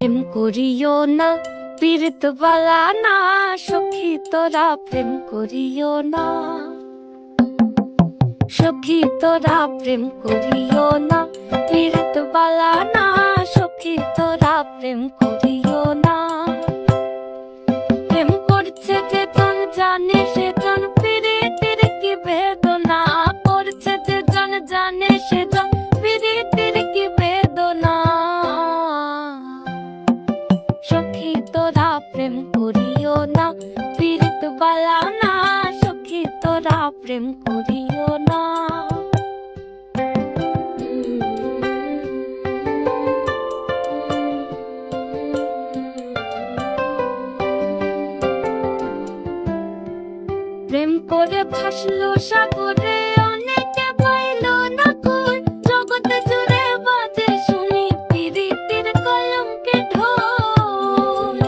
প্রেম করিও না, পীড়িত বালা না, সখী তোরা প্রেম করিও না। সখী তোরা প্রেম করিও না, পীড়িত বালা না, সখী তোরা প্রেম করিও না। প্রেম করছে যে জন জানে সে জন, পীড়িতের কি বেদনা। করছে যে জন জানে সে জন, পীড়িতের কি বেদনা। সখী তোরা প্রেম করিও না, পীড়িত বালা না, সখী তোরা প্রেম করিও না। প্রেম করে ভাসলো সাগরে, অনেকে পাইল না কই। জগতে জুড়ে বাজে শুনি পীড়িতের কলঙ্কের ঢোল।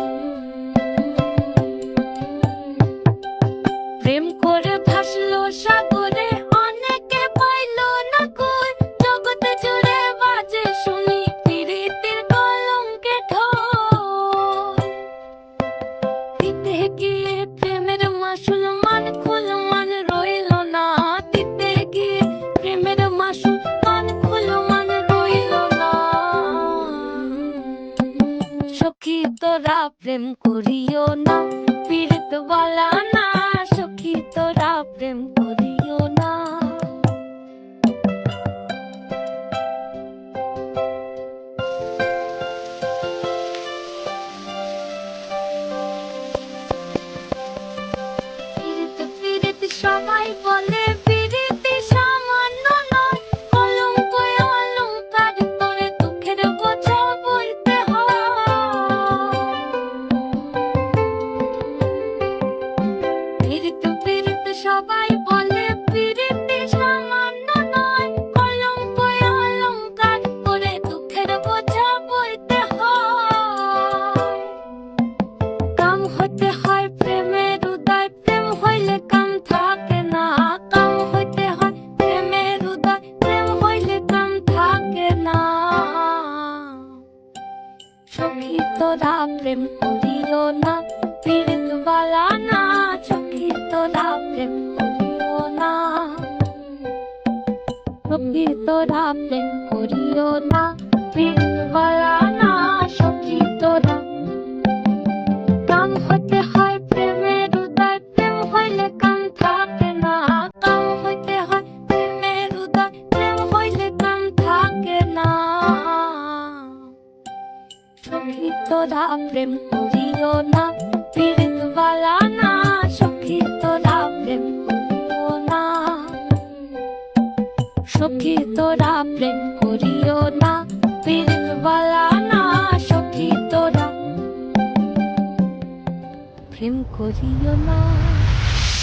প্রেম করে ভাসলো সাগরে, অনেকে পাইল না কই। জগতে জুড়ে বাজে শুনি পীড়িতের কলঙ্কের ঢোল। দিতে গিয়ে প্রেমের মাসুল মান খুল মান রইল না। দিতে গিয়ে প্রেমের মাসুল মান খুল মান রইল না। সখী তোরা প্রেম করিও না, পীড়িত বালা না, সখী তোরা প্রেম করিও না। পীড়িত সবাই বলে পীড়িতি সামান্য নয়, কলঙ্ক অলঙ্কার করে দুঃখের বোঝা বইতে হয়। পীড়িত সবাই বলে পীড়িতি সামান্য নয়, কলঙ্ক অলঙ্কার করে দুঃখের বোঝা বইতে হয়। কাম হতে হয় প্রেমের উদয়, প্রেম হইলে কাম থাকে না। কাম হইতে হয় প্রেমের উদয়, প্রেম হইলে কাম থাকে না। সখী তোরা প্রেম করিও না, পীড়িত বালা না, সখী তোরা প্রেম করিও না। সখী তোরা প্রেম করিও না, পীড়িত বালা না, সখী তোরা। কাম হতে হয় প্রেমের উদয়, প্রেম হইলে কাম থাকে না। কাম হইতে হয় প্রেমের উদয়, প্রেম হইলে কাম থাকে না। সখী তোরা প্রেম করিও না, পীড়িত বালা না, সখী তোরা প্রেম করিও না। সখী তোরা প্রেম করিও না, পীড়িত বালা না, সখী তোরা প্রেম করিও না।